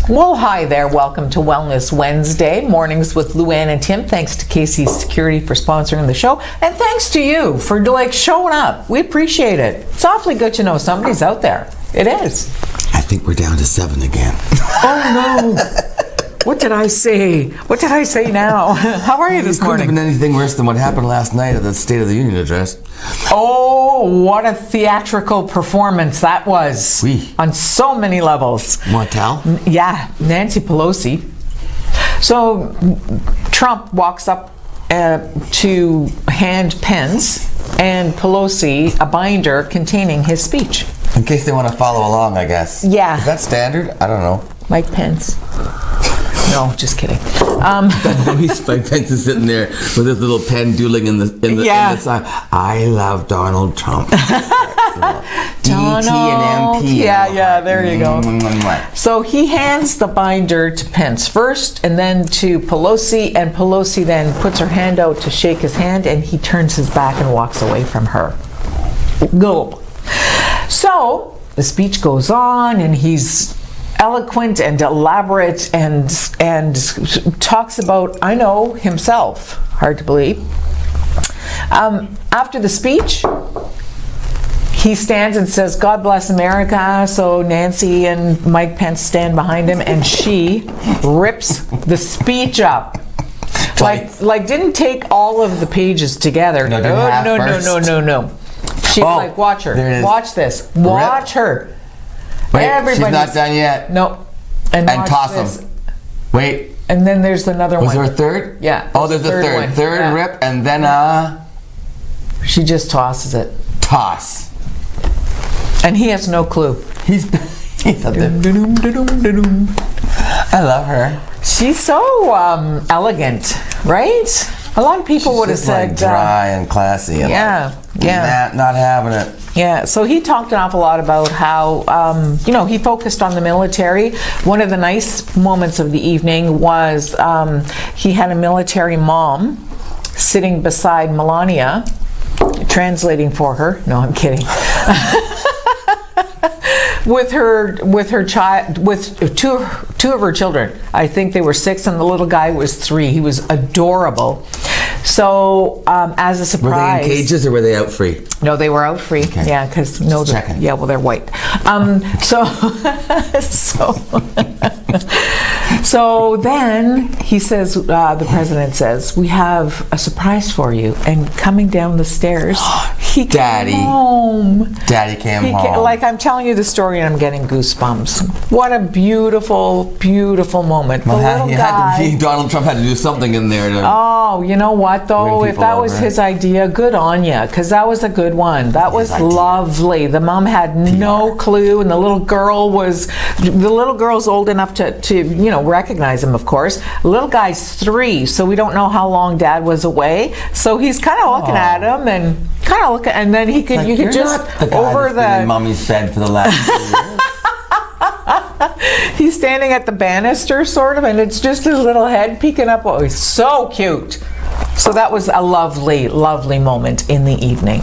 Well, hi there. Welcome to Wellness Wednesday, mornings with Luann and Tim. Thanks to Casey's Security for sponsoring the show. And thanks to you for showing up. We appreciate it. It's awfully good to know somebody's out there. It is. I think we're down to 7 again. Oh, no. What did I say? What did I say now? How are you this morning? It couldn't have been anything worse than what happened last night at the State of the Union address. Oh, what a theatrical performance that was. Oui. On so many levels. Want to tell? Yeah, Nancy Pelosi. So Trump walks up to hand Pence and Pelosi a binder containing his speech. In case they want to follow along, I guess. Yeah. Is that standard? I don't know. Mike Pence. No, just kidding. Mike Pence is sitting there with his little pen doodling in the side. I love Donald Trump. Donald. DT and MP. Yeah, there you go. So he hands the binder to Pence first and then to Pelosi, and Pelosi then puts her hand out to shake his hand, and he turns his back and walks away from her. Go. So the speech goes on, and he's eloquent and elaborate and talks about, I know, himself. Hard to believe. After the speech, he stands and says, "God bless America." So Nancy and Mike Pence stand behind him, and she rips the speech up. Like didn't take all of the pages together. No. She's like, watch her. Watch this. Watch her. Wait, she's not done yet. No. And toss this. them. Wait. And then there's another one. Was there a third? Yeah. Oh, there's a third. One. Third yeah. rip, and then she just tosses it. Toss. And he has no clue. He's up there. I love her. She's so elegant, right? A lot of people would have said dry and classy. And not having it. Yeah, so he talked an awful lot about how, he focused on the military. One of the nice moments of the evening was he had a military mom sitting beside Melania, translating for her. No, I'm kidding. with two of her children. I think they were 6 and the little guy was 3. He was adorable. So as a surprise, were they in cages or were they out free? No, they were out free. Okay. Yeah, because they're white. So then he says, the president says, "We have a surprise for you." And coming down the stairs, he came home. Daddy came home. Like, I'm telling you the story and I'm getting goosebumps. What a beautiful, beautiful moment. Donald Trump had to do something in there. Oh, you know what though? If that was his idea, good on you, because that was a good one. That was lovely. The mom had no clue, and the little girl's old enough to recognize him, of course. The little guy's 3, so we don't know how long Dad was away. So he's kind of looking at him and then you could just over the in Mommy's bed for the last 2 years. He's standing at the banister, sort of, and it's just his little head peeking up. Oh, he's so cute. So that was a lovely, lovely moment in the evening.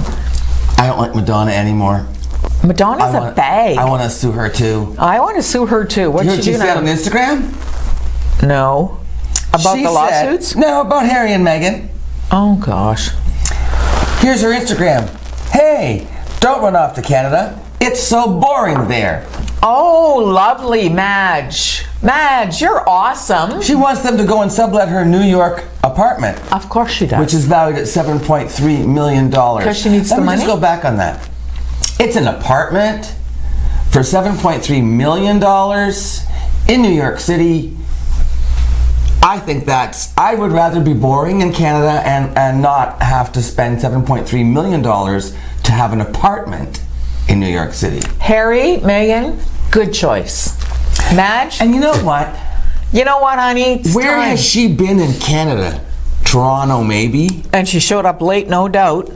I don't like Madonna anymore. Madonna's a bag. I want to sue her too. I want to sue her too. What'd she do now? Did you see that on Instagram? No. About the lawsuits? No, about Harry and Meghan. Oh gosh. Here's her Instagram. "Hey, don't run off to Canada. It's so boring there." Oh, lovely, Madge. Madge, you're awesome. She wants them to go and sublet her New York apartment. Of course she does. Which is valued at $7.3 million. Because she needs the money? Let me just go back on that. It's an apartment for $7.3 million in New York City. I think I would rather be boring in Canada and not have to spend $7.3 million to have an apartment in New York City. Harry, Meghan, good choice. Madge? And you know what? You know what, honey? Where has she been in Canada? Toronto, maybe? And she showed up late, no doubt.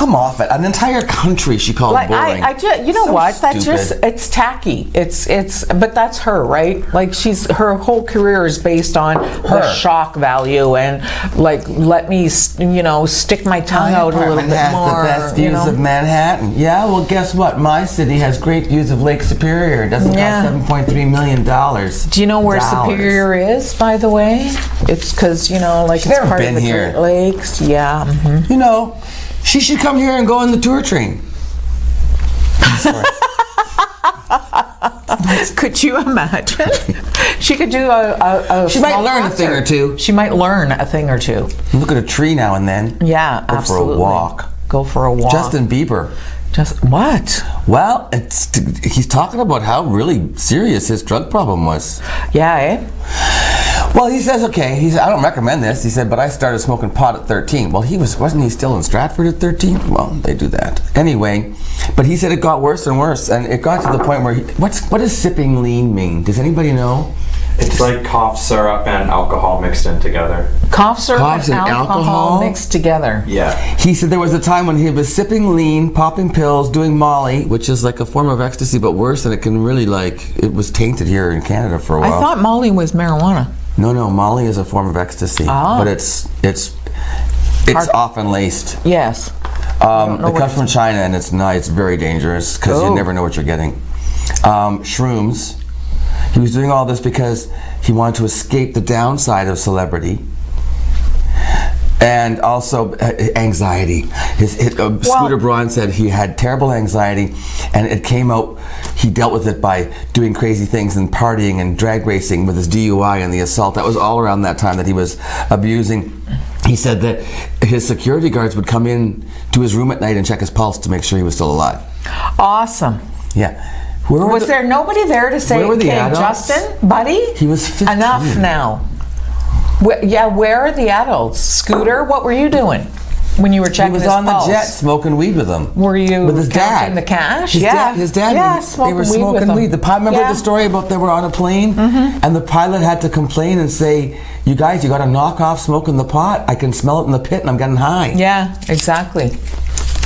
come off it. An entire country she called Like boring. you know So what? That's stupid. it's tacky. But that's her, right? Like her whole career is based on the shock value and like let me, stick my tongue out a little bit has more. the best views of Manhattan. Yeah, well, guess what? My city has great views of Lake Superior. It doesn't cost $7.3 million. Do you know where Superior is, by the way? It's because, it's never part been of the here. Great Lakes. Yeah. Mm-hmm. She should come here and go on the tour train. Could you imagine? She could do a She might small learn concert. a thing or two. She might learn a thing or two. Look at a tree now and then. Yeah, Go absolutely. for a walk. Go for a walk. Justin Bieber. Just what? Well, he's talking about how really serious his drug problem was. Yeah, eh? Well, he says, I don't recommend this. He said, but I started smoking pot at 13. Well, wasn't he still in Stratford at 13? Well, they do that. Anyway, but he said it got worse and worse, and it got to the point where, what does sipping lean mean? Does anybody know? It's like cough syrup and alcohol mixed in together. Cough syrup Coughs and and alcohol alcohol? mixed together. Yeah. He said there was a time when he was sipping lean, popping pills, doing Molly, which is like a form of ecstasy, but worse, and it can really it was tainted here in Canada for a while. I thought Molly was marijuana. No, Molly is a form of ecstasy, but it's often laced. Yes. It comes from China, and it's very dangerous because you never know what you're getting. Shrooms. He was doing all this because he wanted to escape the downside of celebrity. And also anxiety. Scooter Braun said he had terrible anxiety, and it came out, he dealt with it by doing crazy things and partying and drag racing with his DUI and the assault. That was all around that time that he was abusing. He said that his security guards would come in to his room at night and check his pulse to make sure he was still alive. Awesome. Yeah. Was there nobody there to say, okay, Justin, buddy? He was 15. Enough now. Where are the adults? Scooter, what were you doing when you were checking his pulse? He was on pulse? the jet smoking weed with him. Were you with his counting dad? The cash? His dad. They were smoking weed. Remember the story about they were on a plane and the pilot had to complain and say, you guys, you got to knock off smoking the pot. I can smell it in the pit and I'm getting high. Yeah, exactly.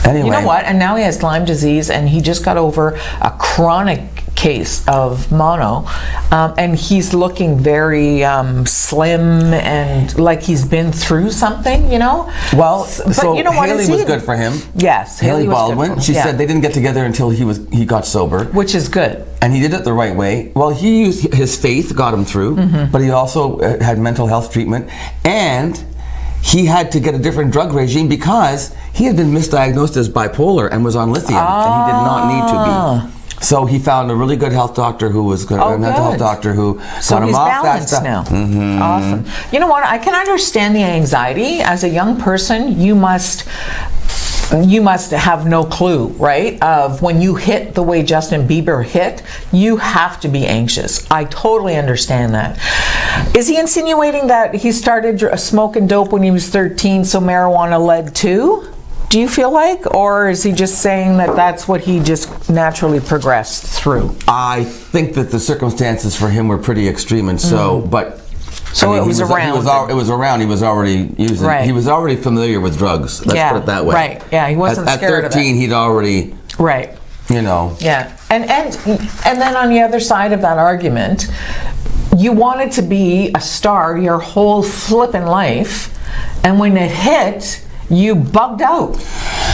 Anyway. You know what? And now he has Lyme disease, and he just got over a chronic case of mono, and he's looking very slim and like he's been through something, Well, but so you know what? Haley was good for him. Yes, Haley was Baldwin. good for him. She said they didn't get together until he got sober, which is good. And he did it the right way. Well, he used his faith, got him through, but he also had mental health treatment, and he had to get a different drug regime because he had been misdiagnosed as bipolar and was on lithium, and he did not need to be. So he found a really good health doctor who was good, a mental health doctor who got him off that stuff. Now. Awesome. You know what? I can understand the anxiety. As a young person, you must have no clue, right? Of when you hit the way Justin Bieber hit, you have to be anxious. I totally understand that. Is he insinuating that he started smoking dope when he was 13, so marijuana led to? Do you feel like? Or is he just saying that that's what he just naturally progressed through? I think that the circumstances for him were pretty extreme, and so, but... So it was around. It was around. He was already using. Right. He was already familiar with drugs. Let's put it that way. Right. Yeah. He wasn't scared of it. At 13, he'd already. Right. Yeah. And then on the other side of that argument, you wanted to be a star your whole flippin' life, and when it hit, you bugged out.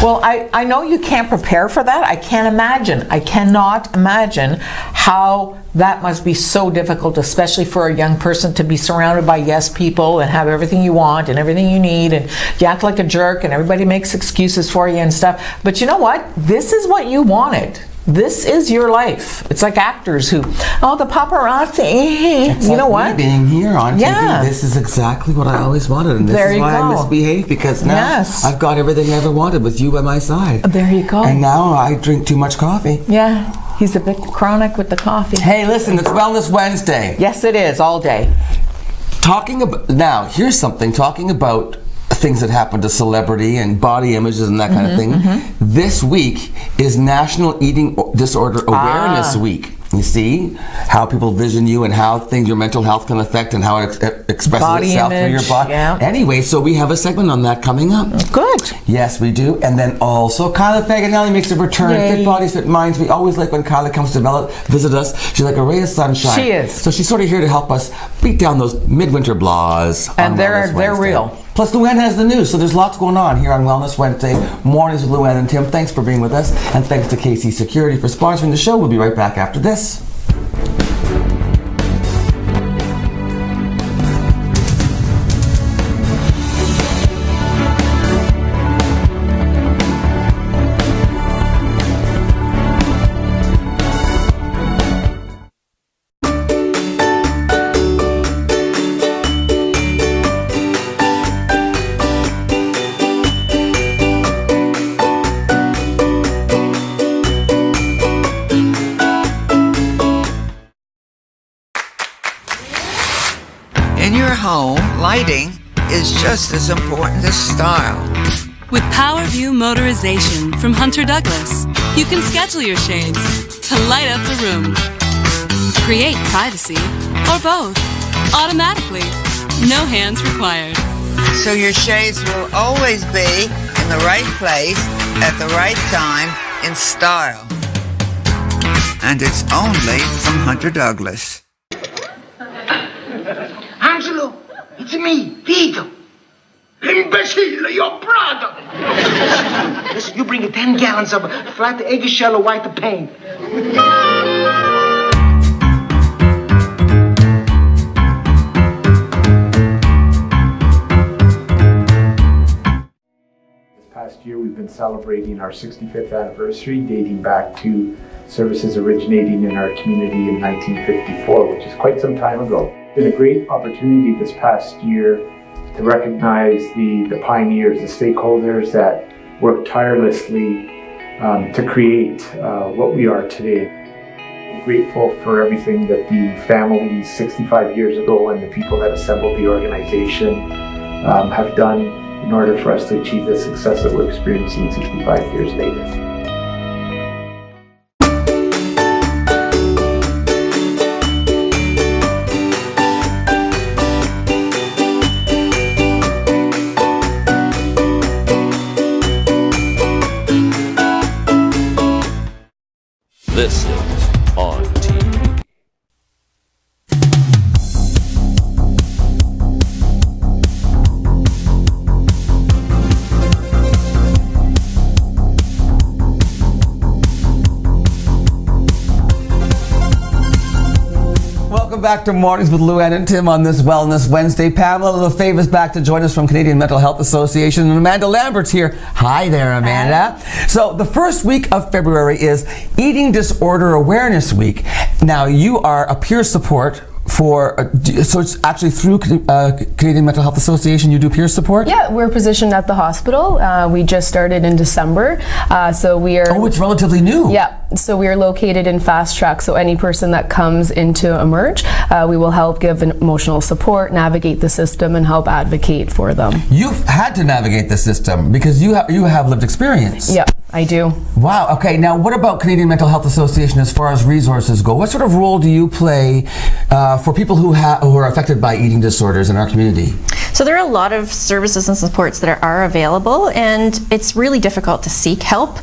Well, I know you can't prepare for that. I can't imagine. I cannot imagine how that must be so difficult, especially for a young person, to be surrounded by yes people and have everything you want and everything you need, and you act like a jerk and everybody makes excuses for you and stuff. But you know what? This is what you wanted. This is your life. It's like actors who, the paparazzi. It's you know like what? Me being here on Yeah. TV, this is exactly what I always wanted, and this There is you why go. I misbehaved, because now I've got everything I ever wanted with you by my side. There you go. And now I drink too much coffee. Yeah, he's a bit chronic with the coffee. Hey, listen, it's Wellness Wednesday. Yes, it is, all day. Here's something, talking about things that happen to celebrity and body images and that kind of thing. This week is National Eating Disorder Awareness Week. You see how people vision you and how things, your mental health can affect and how it expresses Body itself image, through your body. yeah. Anyway, so we have a segment on that coming up. Good. Yes, we do. And then also, Kyla Faganelli makes a return. Yay. Fit Bodies, Fit Minds. We always like when Kyla comes to visit us. She's like a ray of sunshine. She is. So she's sort of here to help us beat down those midwinter blahs. And on they're Wellness Wednesday. real. Plus, Luann has the news, so there's lots going on here on Wellness Wednesday. Mornings with Luann and Tim. Thanks for being with us. And thanks to KC Security for sponsoring the show. We'll be right back after this. In your home, lighting is just as important as style. With PowerView Motorization from Hunter Douglas, you can schedule your shades to light up the room. Create privacy, or both, automatically. No hands required. So your shades will always be in the right place at the right time in style. And it's only from Hunter Douglas. Angelo, it's me, Vito. Imbecile, your brother. Listen, you bring 10 gallons of flat eggshell or white paint. This past year, we've been celebrating our 65th anniversary, dating back to services originating in our community in 1954, which is quite some time ago. It's been a great opportunity this past year to recognize the pioneers, the stakeholders that worked tirelessly to create what we are today. I'm grateful for everything that the families 65 years ago and the people that assembled the organization have done in order for us to achieve the success that we're experiencing 65 years later. This is On TV. Welcome back to Mornings with Luann and Tim on this Wellness Wednesday. Pamela LaFave is back to join us from Canadian Mental Health Association, and Amanda Lambert's here. Hi there, Amanda. Hi. So the first week of February is Eating Disorder Awareness Week. Now, you are a peer support for, so it's actually through Canadian Mental Health Association you do peer support? Yeah, we're positioned at the hospital. We just started in December, so we are... Oh, it's relatively new. Yeah, so we are located in Fast Track, so any person that comes into Emerge, we will help give emotional support, navigate the system, and help advocate for them. You've had to navigate the system because you have lived experience. Yeah, I do. Wow, okay, now what about Canadian Mental Health Association as far as resources go? What sort of role do you play for people who are affected by eating disorders in our community? So there are a lot of services and supports that are available, and it's really difficult to seek help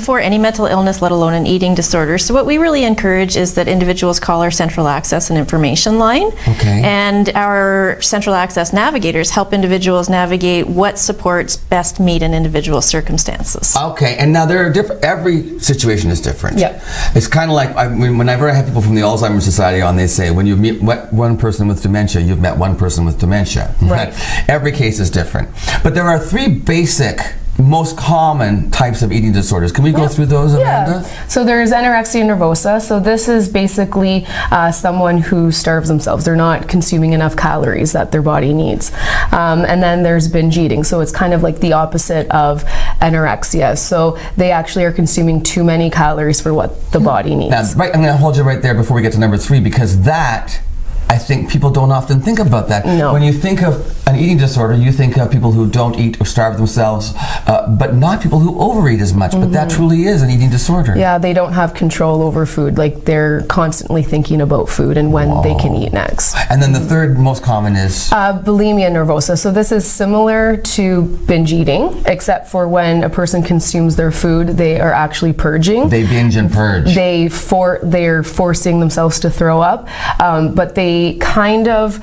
for any mental illness, let alone an eating disorder. So what we really encourage is that individuals call our central access and information line. Okay. And our central access navigators help individuals navigate what supports best meet an individual's circumstances. Okay, and now there are every situation is different. Yep. It's kind of like, whenever I have people from the Alzheimer's Society on, they say, when you meet one person with dementia, you've met one person with dementia. Right. Every case is different. But there are three basic, most common types of eating disorders. Can we go through those, Amanda? Yeah. So there's anorexia nervosa. So this is basically someone who starves themselves. They're not consuming enough calories that their body needs. And then there's binge eating. So it's kind of like the opposite of anorexia. So they actually are consuming too many calories for what the body needs. Now, right, I'm going to hold you right there before we get to number 3, because that I think people don't often think about that. No. When you think of an eating disorder, you think of people who don't eat or starve themselves, but not people who overeat as much. But that truly is an eating disorder. Yeah, they don't have control over food. Like, they're constantly thinking about food and when they can eat next. And then the third most common is? Bulimia nervosa. So this is similar to binge eating, except for when a person consumes their food, they are actually purging. They binge and purge. They're forcing themselves to throw up, but they kind of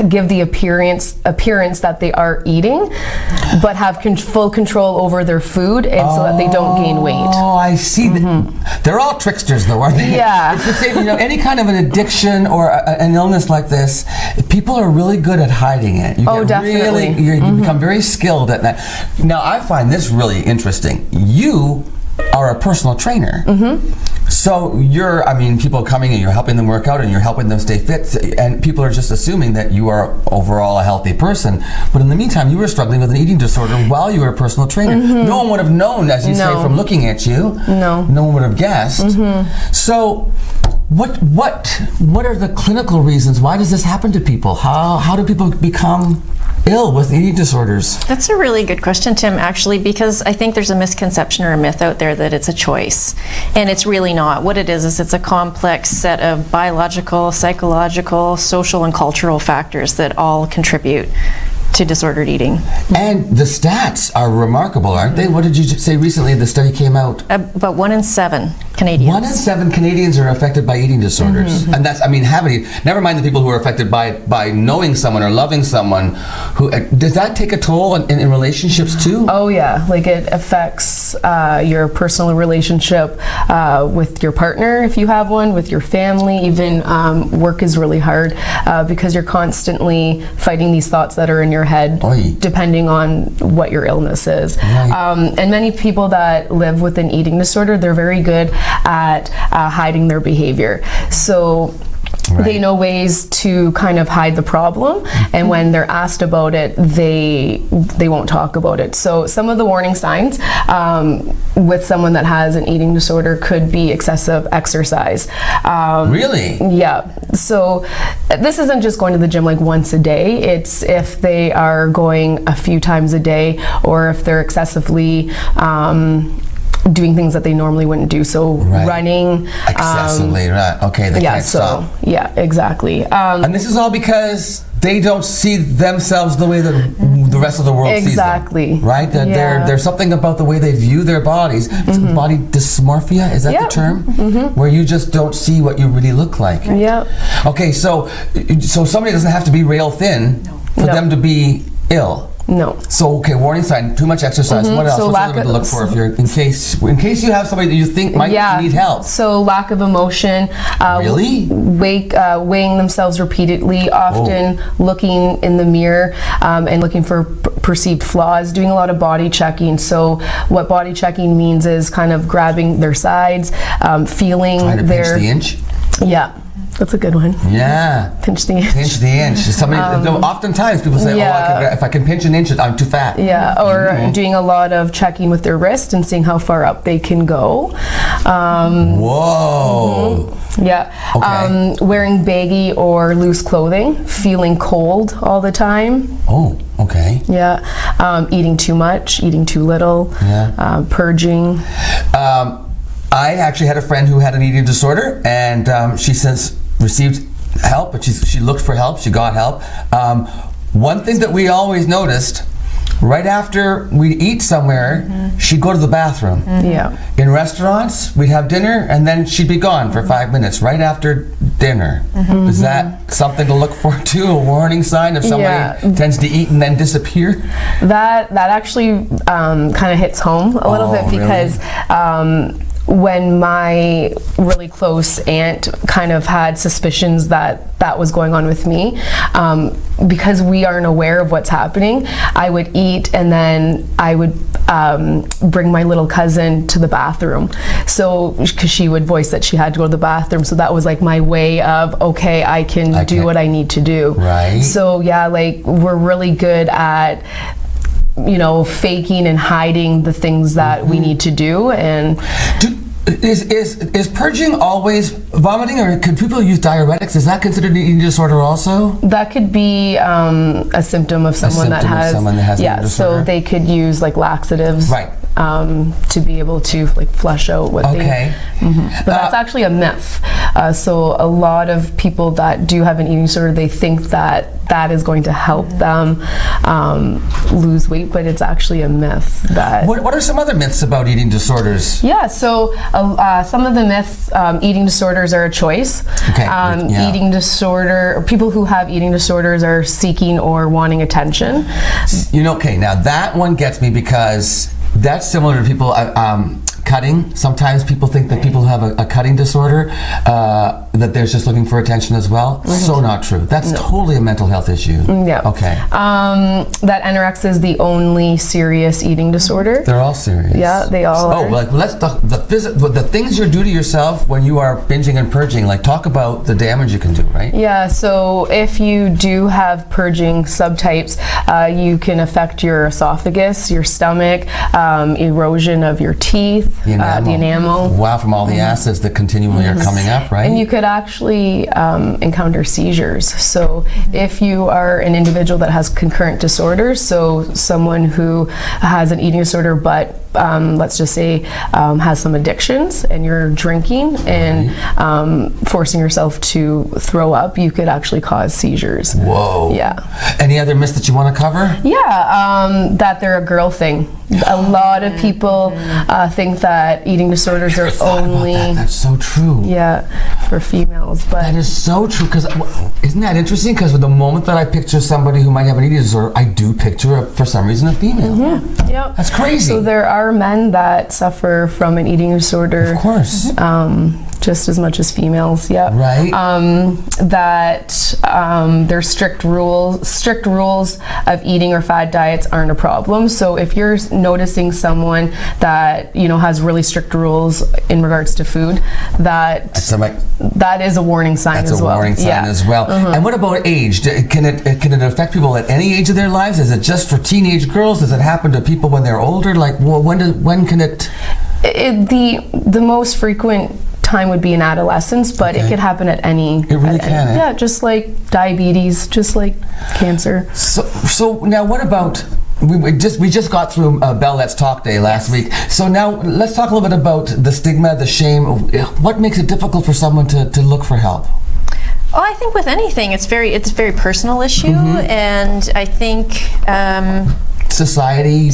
give the appearance that they are eating, but have full control over their food, and so that they don't gain weight. Oh, I see. They're all tricksters, though, aren't they? Yeah. It's the same, any kind of an addiction or an illness like this, people are really good at hiding it. You definitely. You become very skilled at that. Now, I find this really interesting. You are a personal trainer. So people coming and you're helping them work out and you're helping them stay fit, and people are just assuming that you are overall a healthy person. But in the meantime, you were struggling with an eatting disorder while you were a personal trainer. No one would have known, as you say, from looking at you. No one would have guessed. So what are the clinical reasons? Why does this happen to people? How do people become ill with eating disorders? That's a really good question, Tim, actually, because I think there's a misconception or a myth out there that it's a choice, and it's really not. What it is it's a complex set of biological, psychological, social, and cultural factors that all contribute to disordered eating. And the stats are remarkable, aren't they? What did you say recently? The study came out. About 1 in 7 Canadians. 1 in 7 Canadians are affected by eating disorders. And that's, never mind the people who are affected by knowing someone or loving someone. Does that take a toll in relationships too? Oh yeah, like it affects your personal relationship with your partner, if you have one, with your family. Even work is really hard because you're constantly fighting these thoughts that are in your head, depending on what your illness is. Right. And many people that live with an eating disorder, they're very good at hiding their behavior. So they know ways to kind of hide the problem, and when they're asked about it, they won't talk about it. So some of the warning signs with someone that has an eating disorder could be excessive exercise. Really? Yeah. So this isn't just going to the gym like once a day. It's if they are going a few times a day, or if they're excessively doing things that they normally wouldn't do. So running. Excessively, right. Okay, they can't stop. Yeah, exactly. And this is all because they don't see themselves the way that the rest of the world sees them. Right? There's something about the way they view their bodies. It's body dysmorphia, is that the term? Where you just don't see what you really look like. Yeah. Okay, so somebody doesn't have to be rail thin for them to be ill. No. So warning sign: too much exercise. What else? So what's another to look for if you're in case you have somebody that you think might need help? So lack of emotion. Really? Weighing themselves repeatedly, often looking in the mirror and looking for perceived flaws. Doing a lot of body checking. So what body checking means is kind of grabbing their sides, feeling trying to pinch the inch. Yeah. That's a good one. Yeah. Pinch the inch. Pinch the inch. Oftentimes people say, if I can pinch an inch, I'm too fat. Yeah, or doing a lot of checking with their wrist and seeing how far up they can go. Whoa. Yeah. Okay. Wearing baggy or loose clothing, feeling cold all the time. Oh, okay. Yeah. Eating too much, eating too little. Yeah. Purging. I actually had a friend who had an eating disorder, and she since received help, but she looked for help, she got help. One thing that we always noticed, right after we'd eat somewhere, she'd go to the bathroom. Yeah. In restaurants, we'd have dinner, and then she'd be gone for 5 minutes, right after dinner. Is that something to look for too, a warning sign if somebody tends to eat and then disappear? That actually kind of hits home a little bit because when my really close aunt kind of had suspicions that was going on with me, because we aren't aware of what's happening, I would eat and then I would bring my little cousin to the bathroom. So, because she would voice that she had to go to the bathroom, so that was like my way of, okay, I can do what I need to do. Right. So yeah, like we're really good at faking and hiding the things that we need to do. And Is purging always vomiting, or could people use diuretics? Is that considered an eating disorder also? That could be a symptom of someone that has an eating disorder. So they could use like laxatives, right, to be able to like flush out what they. But that's actually a myth. So a lot of people that do have an eating disorder, they think that that is going to help them lose weight, but it's actually a myth. That what are some other myths about eating disorders? Yeah, so some of the myths, eating disorders are a choice. Okay. Eating disorder, or people who have eating disorders are seeking or wanting attention. Okay, now that one gets me because that's similar to people cutting. Sometimes people think that people who have a cutting disorder, that they're just looking for attention as well. So not true. That's totally a mental health issue. Yeah. Okay. That anorexia is the only serious eating disorder. They're all serious. Yeah, they all are. Like let's the things you do to yourself when you are binging and purging. Like talk about the damage you can do, right? Yeah. So if you do have purging subtypes, you can affect your esophagus, your stomach, erosion of your teeth. The enamel. Wow, from all the acids that continually are coming up, right? And you could actually encounter seizures. So if you are an individual that has concurrent disorders, so someone who has an eating disorder but let's just say has some addictions, and you're drinking and forcing yourself to throw up, you could actually cause seizures. Whoa. Yeah. Any other myths that you want to cover? Yeah, that they're a girl thing. A lot of people think that eating disorders are only... That's so true. Yeah, for females. But that is so true, because isn't that interesting? Because the moment that I picture somebody who might have an eating disorder, I do picture, for some reason, a female. Yep. That's crazy. So there are men that suffer from an eating disorder. Of course. Just as much as females, yeah. Right. There's strict rules of eating or fad diets aren't a problem. So if you're noticing someone that has really strict rules in regards to food, that is a warning sign as well. That's a warning sign as well. And what about age? Can it affect people at any age of their lives? Is it just for teenage girls? Does it happen to people when they're older? Like, well, when can it? The most frequent time would be in adolescence, but it could happen at any. It really can. Yeah, just like diabetes, just like cancer. So now, what about? We just got through Bell Let's Talk Day last week. So now let's talk a little bit about the stigma, the shame. What makes it difficult for someone to look for help? Oh, I think with anything, it's a very personal issue, and I think. Society,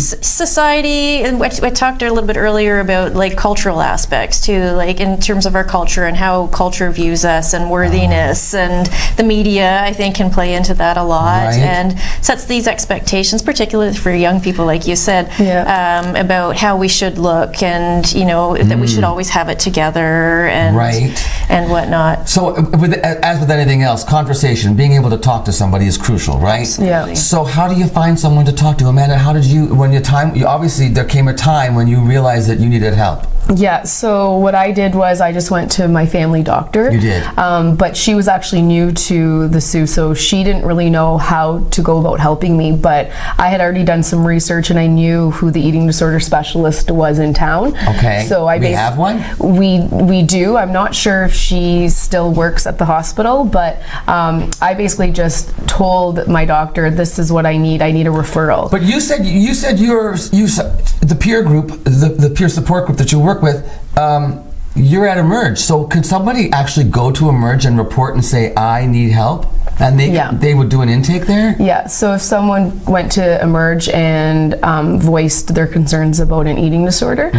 and I talked a little bit earlier about like cultural aspects too, like in terms of our culture and how culture views us and worthiness, and the media I think can play into that a lot, and sets these expectations, particularly for young people, like you said, about how we should look, and that we should always have it together, and whatnot. So as with anything else, conversation, being able to talk to somebody is crucial, right? Absolutely. So how do you find someone to talk to? Amanda, how did you, obviously there came a time when you realized that you needed help. Yeah, so what I did was I just went to my family doctor. You did? But she was actually new to the Sault, so she didn't really know how to go about helping me, but I had already done some research and I knew who the eating disorder specialist was in town. Okay, so we have one? We do. I'm not sure if she still works at the hospital, but I basically just told my doctor, this is what I need a referral. But you said the peer group, the peer support group that you work with, you're at Emerge. So could somebody actually go to Emerge and report and say, I need help? And they would do an intake there? Yeah, so if someone went to Emerge and voiced their concerns about an eating disorder,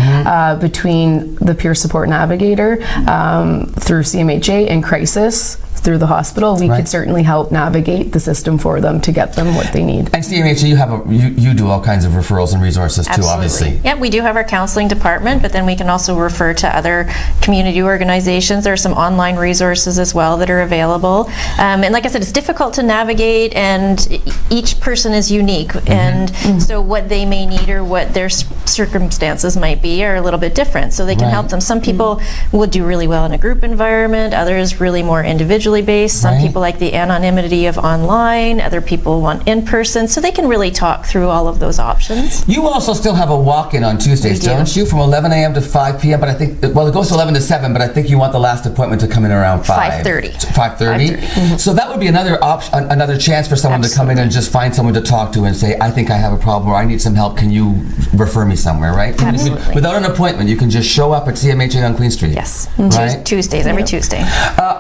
between the peer support navigator through CMHA and crisis through the hospital, we could certainly help navigate the system for them to get them what they need. And CMHA, you do all kinds of referrals and resources too, obviously. Yeah, we do have our counseling department, but then we can also refer to other community organizations. There are some online resources as well that are available. And like I said, it's difficult to navigate, and each person is unique, and so what they may need or what their circumstances might be are a little bit different, so they can help them. Some people would do really well in a group environment, others really more individually based. Some people like the anonymity of online, other people want in person, so they can really talk through all of those options. You also still have a walk-in on Tuesdays, don't you? From 11 a.m. to 5 p.m., but I think, well, it goes to 11 to 7, but I think you want the last appointment to come in around 5:30. 5:30? So that would be another option, another chance for someone to come in and just find someone to talk to and say, I think I have a problem or I need some help, can you refer me somewhere, right? Absolutely. Without an appointment, you can just show up at CMHA on Queen Street. Yes, right? Tuesdays, every Tuesday.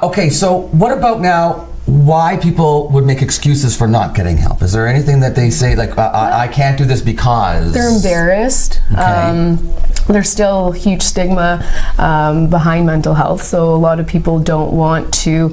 Okay, so what about now why people would make excuses for not getting help? Is there anything that they say, like, I can't do this because... They're embarrassed. Okay. There's still huge stigma behind mental health, so a lot of people don't want to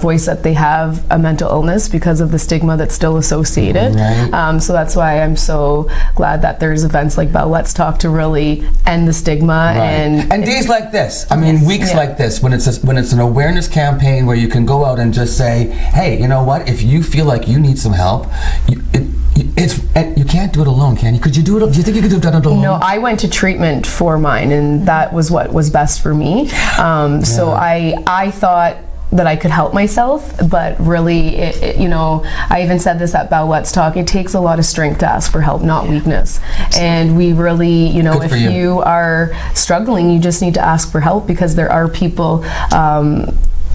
voice that they have a mental illness because of the stigma that's still associated. Right. So that's why I'm so glad that there's events like Bell Let's Talk to really end the stigma. And days like this, I mean, weeks like this, when it's an awareness campaign where you can go out and just say, hey, you know what, if you feel like you need some help, you can't do it alone, can you? Could you do it? Do you think you could have done it alone? No, I went to treatment for mine, and that was what was best for me. So I thought that I could help myself, but really, you know, I even said this at Bell Let's Talk, it takes a lot of strength to ask for help, not weakness. And we really, you know, if you are struggling, you just need to ask for help, because there are people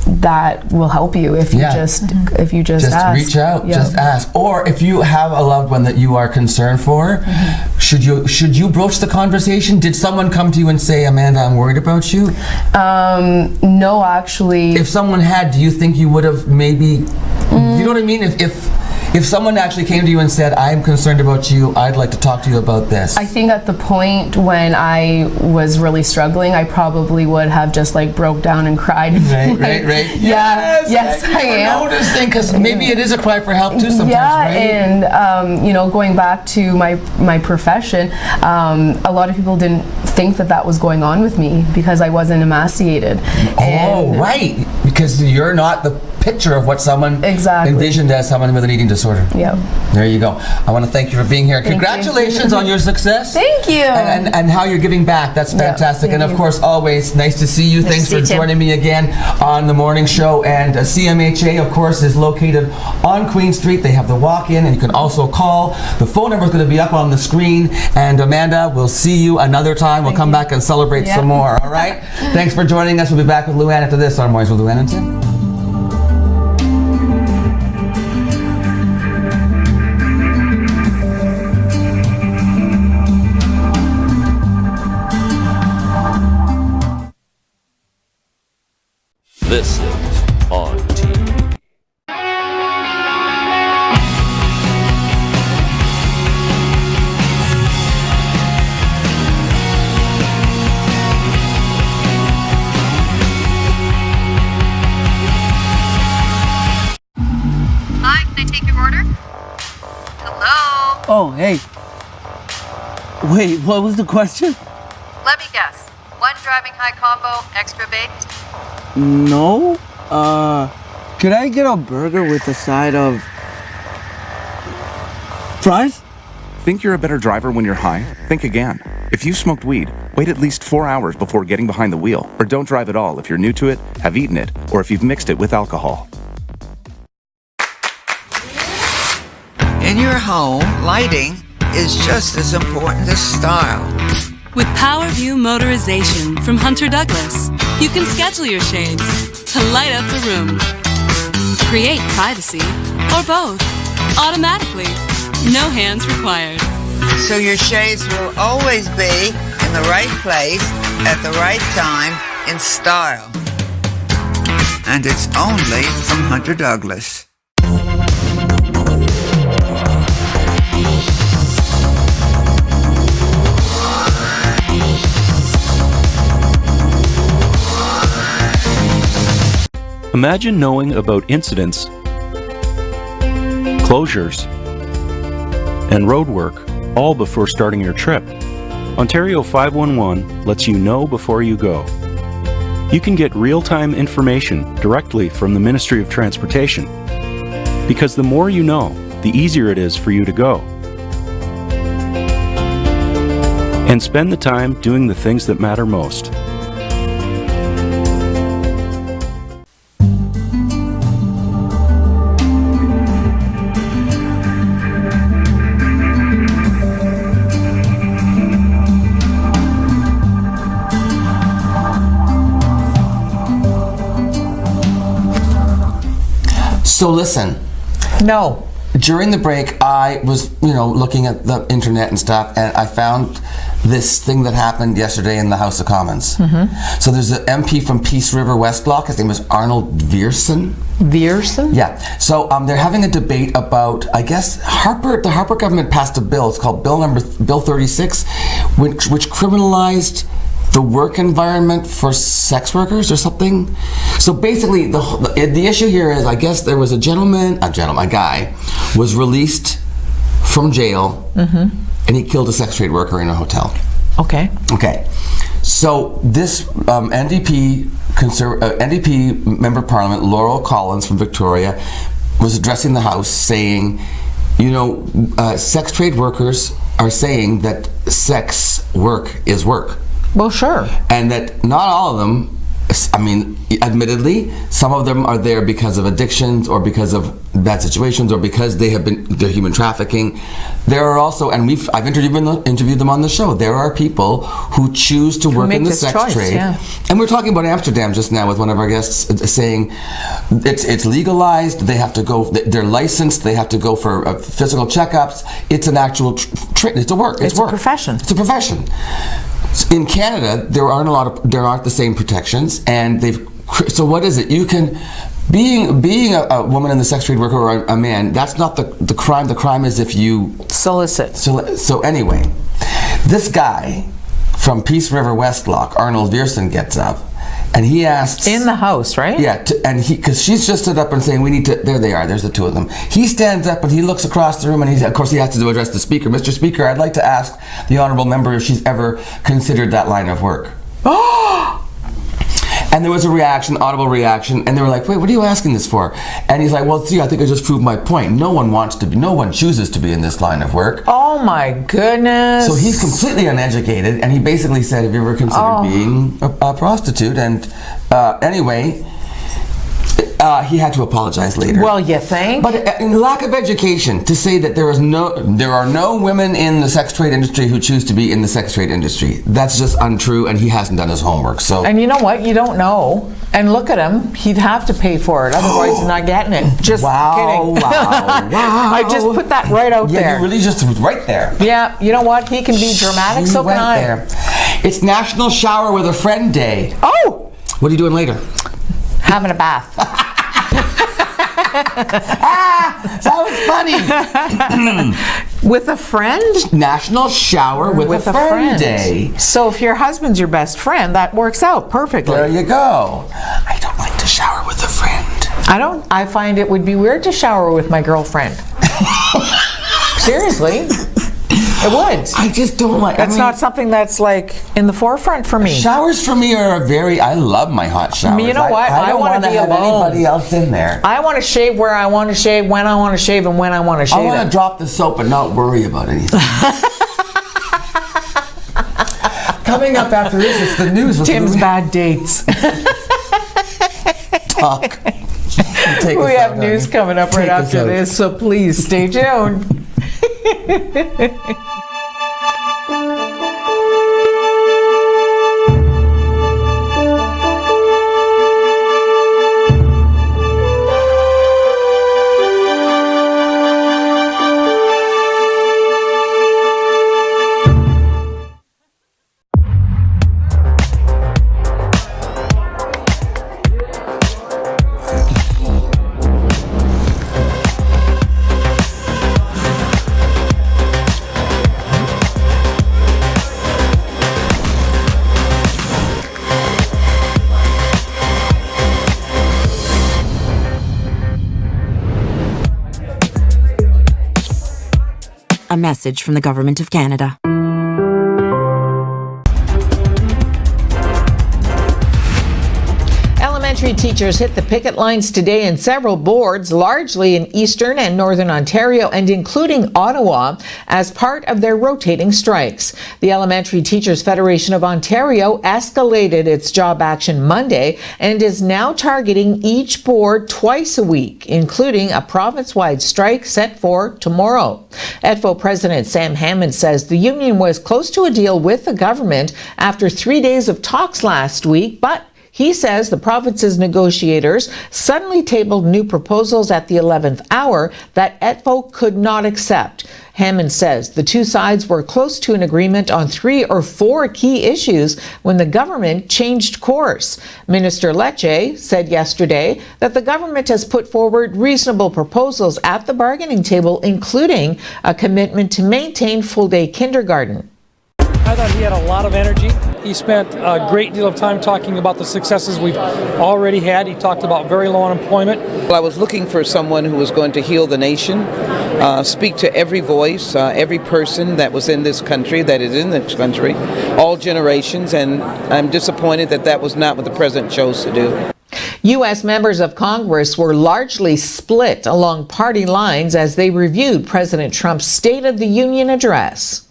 that will help you if you just ask. Reach out, just ask. Or if you have a loved one that you are concerned for, should you broach the conversation? Did someone come to you and say, Amanda, I'm worried about you? No, actually. If someone had, do you think you would have maybe, you know what I mean? If someone actually came to you and said, I'm concerned about you, I'd like to talk to you about this. I think at the point when I was really struggling, I probably would have just like broke down and cried. Right. Yes, I am. Noticing, because maybe it is a cry for help too sometimes, right? And you know, going back to my profession, a lot of people didn't think that was going on with me because I wasn't emaciated. Right, because you're not the picture of what someone envisioned as someone with an eating disorder. Yeah. There you go. I want to thank you for being here. Congratulations on your success. Thank you. And how you're giving back. That's fantastic. And of course, always nice to see you. Thanks for joining me again on the morning show. And CMHA, of course, is located on Queen Street. They have the walk-in, and you can also call. The phone number is going to be up on the screen. And Amanda, we'll see you another time. We'll come back and celebrate some more. All right? Thanks for joining us. We'll be back with Luann after this on Mornings with Luann and Tim. This is On TV. Hi, can I take your order? Hello? Oh, hey. Wait, what was the question? Let me guess. One driving high combo, extra baked? No. Could I get a burger with a side of fries? Think you're a better driver when you're high? Think again. If you've smoked weed, wait at least 4 hours before getting behind the wheel, or don't drive at all if you're new to it, have eaten it, or if you've mixed it with alcohol. In your home, lighting is just as important as style. With PowerView Motorization from Hunter Douglas, you can schedule your shades to light up the room, create privacy, or both, automatically. No hands required. So your shades will always be in the right place at the right time in style. And it's only from Hunter Douglas. Imagine knowing about incidents, closures, and roadwork all before starting your trip. Ontario 511 lets you know before you go. You can get real-time information directly from the Ministry of Transportation, because the more you know, the easier it is for you to go. and spend the time doing the things that matter most. So listen. No. During the break, I was, looking at the internet and stuff, and I found this thing that happened yesterday in the House of Commons. Mm-hmm. So there's an MP from Peace River Westlock. His name is Arnold Viersen. Viersen? Yeah. So they're having a debate about, I guess, the Harper government passed a bill. It's called Bill 36, which criminalized the work environment for sex workers or something. So basically, the issue here is, I guess there was a guy was released from jail, and he killed a sex trade worker in a hotel. Okay. So this NDP member of Parliament, Laurel Collins from Victoria, was addressing the House saying, sex trade workers are saying that sex work is work. Well, sure. And that not all of them, admittedly, some of them are there because of addictions or because of bad situations or because they're human trafficking. There are also, and I've interviewed them on the show, there are people who choose to work in the sex trade. Yeah. And we're talking about Amsterdam just now with one of our guests saying it's legalized, they have to go, they're licensed, they have to go for physical checkups. It's an actual trade, it's a work. It's a profession. It's a profession. In Canada, there aren't the same protections, and so what is it? You can, being a woman in the sex trade worker or a man, that's not the crime. The crime is if you solicit. So anyway, this guy from Peace River Westlock, Arnold Viersen, gets up, and he asks in the House, right? Yeah, because she's just stood up and saying we need to. There they are. There's the two of them. He stands up and he looks across the room, and of course he has to address the Speaker. Mr. Speaker, I'd like to ask the honourable member if she's ever considered that line of work. And there was a reaction, audible reaction, and they were like, wait, what are you asking this for? And he's like, well, see, I think I just proved my point. No one chooses to be in this line of work. Oh my goodness. So he's completely uneducated, and he basically said, have you ever considered being a prostitute? And anyway, he had to apologize later. Well, you think? But in lack of education, to say that there are no women in the sex trade industry who choose to be in the sex trade industry, that's just untrue, and he hasn't done his homework. So. And you know what? You don't know. And look at him. He'd have to pay for it. Otherwise, he's not getting it. Just kidding. Wow. I just put that right out there. Yeah, you really just right there. Yeah, you know what? He can be dramatic, so can I. There. It's National Shower with a Friend Day. Oh! What are you doing later? Having a bath. That was funny. With a friend? National Shower with a friend Day. So if your husband's your best friend, that works out perfectly. There you go. I don't like to shower with a friend. I find it would be weird to shower with my girlfriend. Seriously. It would. I just don't like. That's not something that's like in the forefront for me. Showers for me are I love my hot showers. You know what? I don't want to have anybody else in there. I want to shave where I want to shave, when I want to shave, and when I want to shave. I want to drop the soap and not worry about anything. Coming up after this, it's the news. Tim's bad dates. Talk. We have news coming up right after this, so please stay tuned. A message from the Government of Canada. Elementary teachers hit the picket lines today in several boards, largely in eastern and northern Ontario and including Ottawa, as part of their rotating strikes. The Elementary Teachers Federation of Ontario escalated its job action Monday and is now targeting each board twice a week, including a province-wide strike set for tomorrow. ETFO President Sam Hammond says the union was close to a deal with the government after 3 days of talks last week, but he says the province's negotiators suddenly tabled new proposals at the 11th hour that ETFO could not accept. Hammond says the two sides were close to an agreement on 3 or 4 key issues when the government changed course. Minister Lecce said yesterday that the government has put forward reasonable proposals at the bargaining table, including a commitment to maintain full-day kindergarten. I thought he had a lot of energy. He spent a great deal of time talking about the successes we've already had. He talked about very low unemployment. Well, I was looking for someone who was going to heal the nation, speak to every voice, every person that was in this country, that is in this country, all generations, and I'm disappointed that that was not what the president chose to do. U.S. members of Congress were largely split along party lines as they reviewed President Trump's State of the Union address.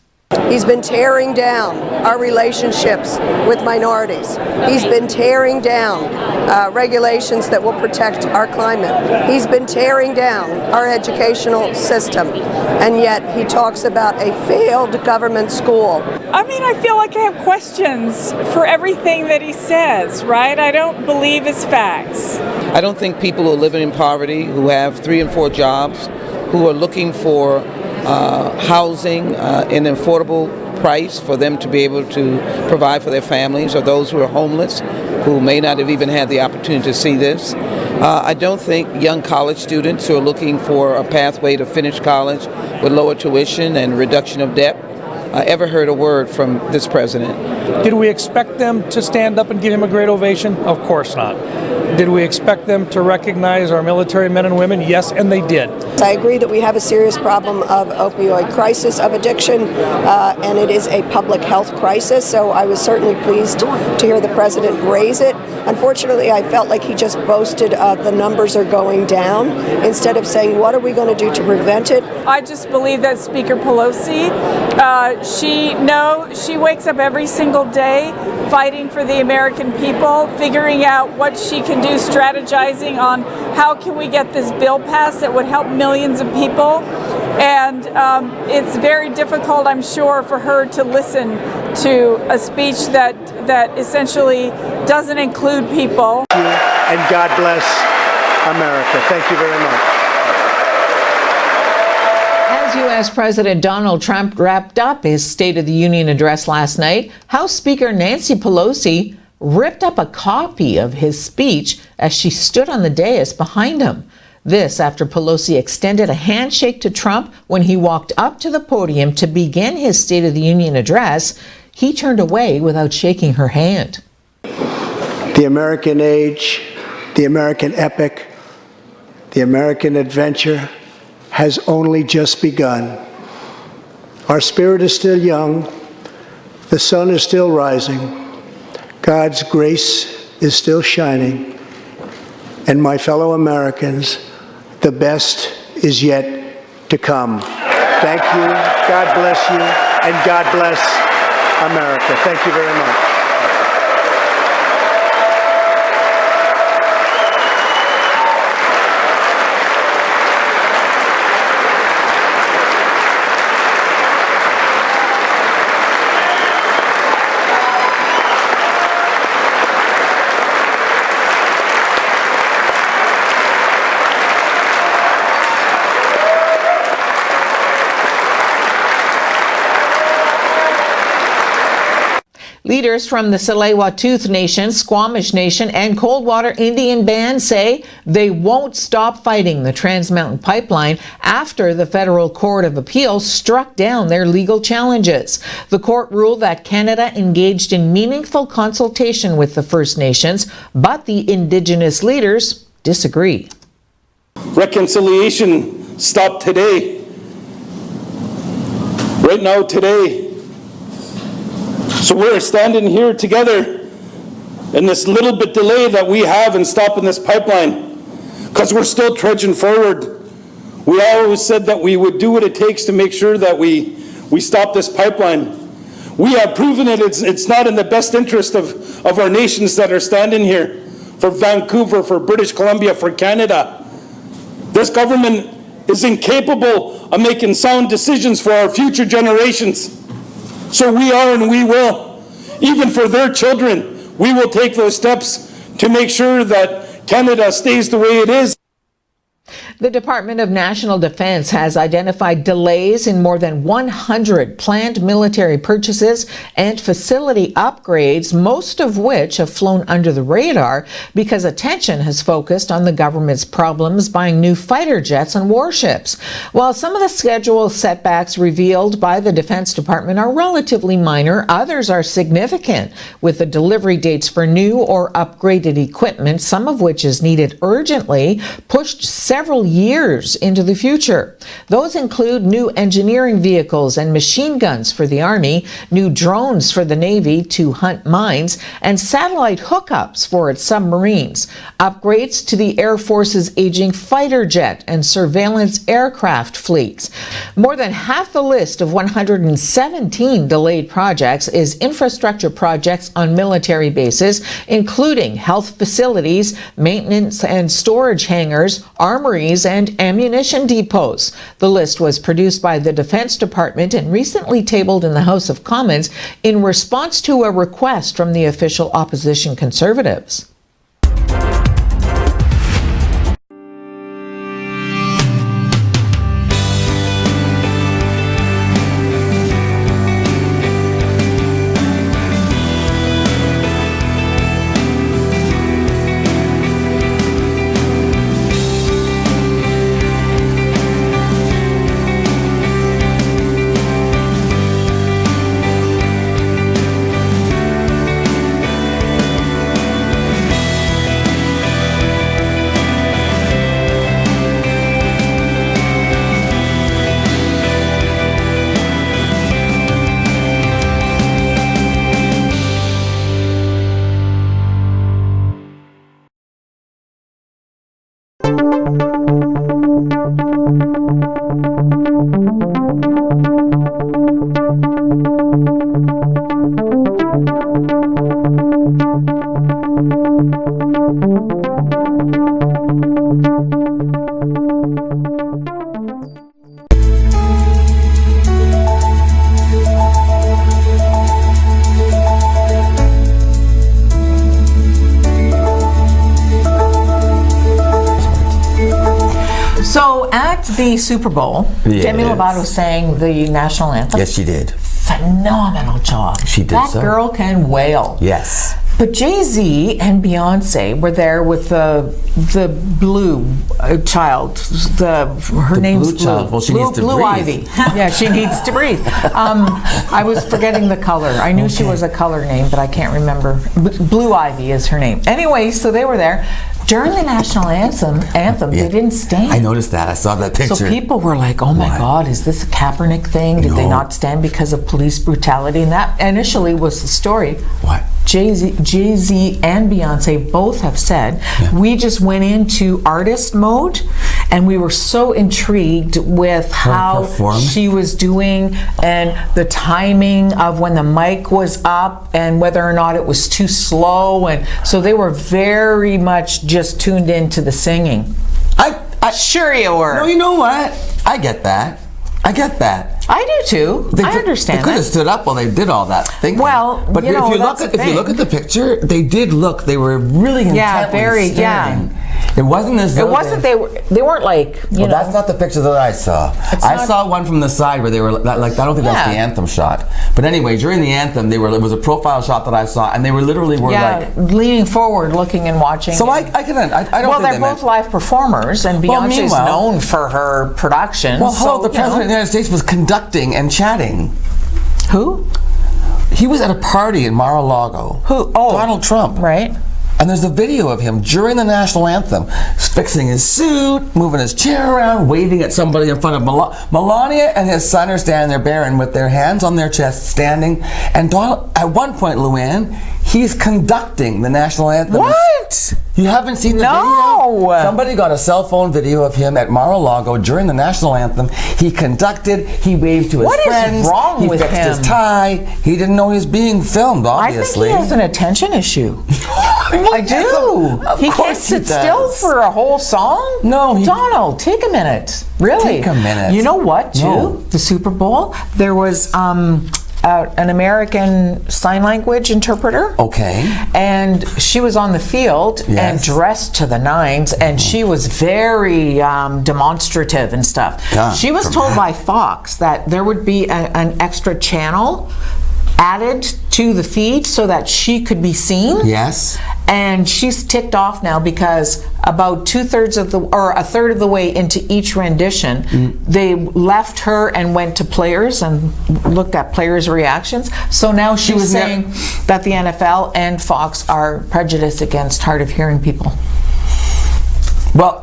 He's been tearing down our relationships with minorities. He's been tearing down regulations that will protect our climate. He's been tearing down our educational system. And yet he talks about a failed government school. I mean, I feel like I have questions for everything that he says, right? I don't believe his facts. I don't think people who are living in poverty, who have 3 and 4 jobs, who are looking for housing in an affordable price for them to be able to provide for their families, or those who are homeless, who may not have even had the opportunity to see this. I don't think young college students who are looking for a pathway to finish college with lower tuition and reduction of debt ever heard a word from this president. Did we expect them to stand up and give him a great ovation? Of course not. Did we expect them to recognize our military men and women? Yes, and they did. I agree that we have a serious problem of opioid crisis, of addiction, and it is a public health crisis, so I was certainly pleased to hear the president raise it. Unfortunately, I felt like he just boasted the numbers are going down instead of saying, what are we going to do to prevent it? I just believe that Speaker Pelosi, she wakes up every single day fighting for the American people, figuring out what she can do, strategizing on how can we get this bill passed that would help millions of people. And it's very difficult, I'm sure, for her to listen to a speech that essentially doesn't include people. And God bless America. Thank you very much. As U.S. President Donald Trump wrapped up his State of the Union address last night, House Speaker Nancy Pelosi ripped up a copy of his speech as she stood on the dais behind him. This after Pelosi extended a handshake to Trump when he walked up to the podium to begin his State of the Union address. He turned away without shaking her hand. The American age, the American epic, the American adventure has only just begun. Our spirit is still young. The sun is still rising. God's grace is still shining. And my fellow Americans, the best is yet to come. Thank you. God bless you. And God bless America. Thank you very much. Leaders from the Tsleil-Waututh Nation, Squamish Nation, and Coldwater Indian Band say they won't stop fighting the Trans Mountain Pipeline after the Federal Court of Appeal struck down their legal challenges. The court ruled that Canada engaged in meaningful consultation with the First Nations, but the Indigenous leaders disagree. Reconciliation stopped today. Right now, today. So we're standing here together and this little bit delay that we have in stopping this pipeline, because we're still trudging forward. We always said that we would do what it takes to make sure that we stop this pipeline. We have proven it. It's not in the best interest of our nations that are standing here, for Vancouver, for British Columbia, for Canada. This government is incapable of making sound decisions for our future generations. So we are and we will. Even for their children, we will take those steps to make sure that Canada stays the way it is. The Department of National Defense has identified delays in more than 100 planned military purchases and facility upgrades, most of which have flown under the radar because attention has focused on the government's problems buying new fighter jets and warships. While some of the schedule setbacks revealed by the Defense Department are relatively minor, others are significant, with the delivery dates for new or upgraded equipment, some of which is needed urgently, pushed several years into the future. Those include new engineering vehicles and machine guns for the Army, new drones for the Navy to hunt mines, and satellite hookups for its submarines, upgrades to the Air Force's aging fighter jet and surveillance aircraft fleets. More than half the list of 117 delayed projects is infrastructure projects on military bases, including health facilities, maintenance and storage hangars, armories, and ammunition depots. The list was produced by the Defense Department and recently tabled in the House of Commons in response to a request from the official opposition Conservatives. So at the Super Bowl, Demi Lovato sang the national anthem. Yes, she did. Phenomenal job. She did. That girl can wail. Yes. But Jay-Z and Beyonce were there with the blue child. Her name's Blue. Child. Well, she needs to Blue breathe. Ivy. Yeah, she needs to breathe. I was forgetting the color. I knew she was a color name, but I can't remember. Blue Ivy is her name. Anyway, so they were there. During the national anthem, they didn't stand. I noticed that. I saw that picture. So people were like, oh my God, is this a Kaepernick thing? Did they not stand because of police brutality? And that initially was the story. What? Jay-Z and Beyonce both have said, we just went into artist mode and we were so intrigued with how she was doing and the timing of when the mic was up and whether or not it was too slow. And so they were very much just tuned into the singing. Sure you were. No, you know what? I get that. I do too. I understand. They could have stood up while they did all that thinking. Well, but if you look at the picture, they did look. They were really intently staring. It wasn't as though they weren't like that's not the picture that I saw. I saw one from the side where they were like I don't think that's the anthem shot. But anyway, during the anthem, it was a profile shot that I saw, and they were literally like leaning forward, looking and watching. So I don't. Well, they're both live performers, and Beyonce's known for her production. Well, the president of the United States was conducting and chatting. Who? He was at a party in Mar-a-Lago. Who? Donald Trump. Right. And there's a video of him during the national anthem, fixing his suit, moving his chair around, waving at somebody in front of Melania and his son are standing there, Barron, with their hands on their chests, standing. And Donald, at one point, Luann, He's conducting the national anthem. What? You haven't seen the video? Somebody got a cell phone video of him at Mar-a-Lago during the national anthem. He conducted, he waved to his friends. What is wrong with him? He fixed his tie. He didn't know he was being filmed, obviously. I think he has an attention issue. I do. He can't sit still for a whole song? No. Donald, take a minute. Really? Take a minute. You know what, too? No. The Super Bowl, there was an American Sign Language interpreter. Okay. And she was on the field and dressed to the nines, and she was very demonstrative and stuff. Yeah, she was told by Fox that there would be an extra channel added to the feed so that she could be seen. Yes. And she's ticked off now because about a third of the way into each rendition, they left her and went to players and looked at players' reactions. So now she's saying that the NFL and Fox are prejudiced against hard of hearing people. Well,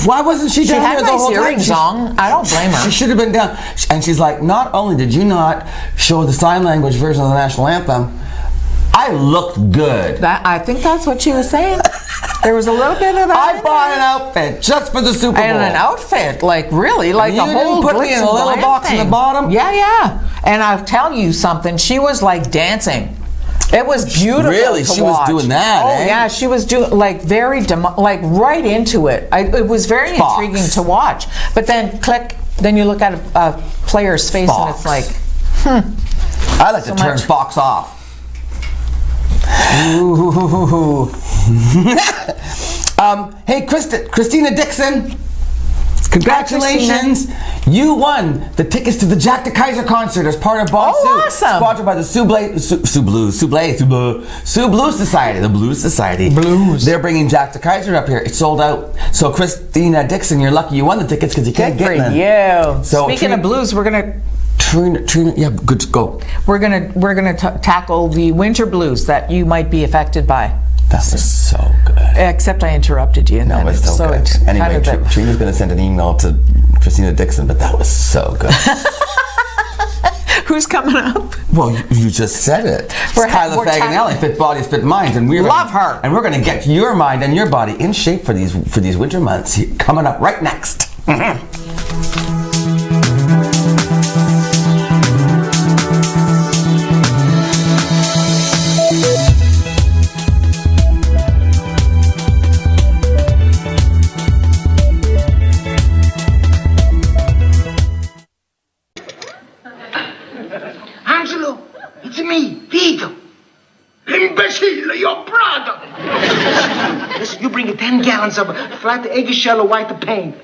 why wasn't she down there the whole time? Song. I don't blame her. She should have been down. And she's like, not only did you not show the sign language version of the national anthem, I looked good. I think that's what she was saying. There was a little bit of that. I bought an outfit just for the Super Bowl. And an outfit, like really, like you a whole didn't put me in a little box in the bottom? Yeah. And I'll tell you something, she was like dancing. It was beautiful. Really? To She watch. was doing that, Oh, yeah, she was doing like very, like right into it. It was very intriguing to watch. But then click, then you look at a player's face and it's like, I like to turn Fox off. Ooh. Hey, Christina Dixon. Congratulations! You won the tickets to the Jack DeKaiser concert as part of Boss Soup. Awesome! Sponsored by the Sue Blues Society. The Blues Society. Blues. They're bringing Jack DeKaiser up here. It's sold out. So Christina Dixon, you're lucky you won the tickets because you can't get them. Yeah. So Speaking of blues, we're gonna. Trina, yeah, good to go. We're gonna tackle the winter blues that you might be affected by. That was so good. Except I interrupted you. No, it was so good. Anyway, Trina's going to send an email to Christina Dixon, but that was so good. Who's coming up? Well, you just said it. Kyla Faganelli, Fit Bodies, Fit Minds, and we love her. And we're going to get your mind and your body in shape for these winter months. Coming up right next. Angelo, it's me, Vito. Imbecile, your brother. Listen, you bring 10 gallons of flat eggshell or white paint.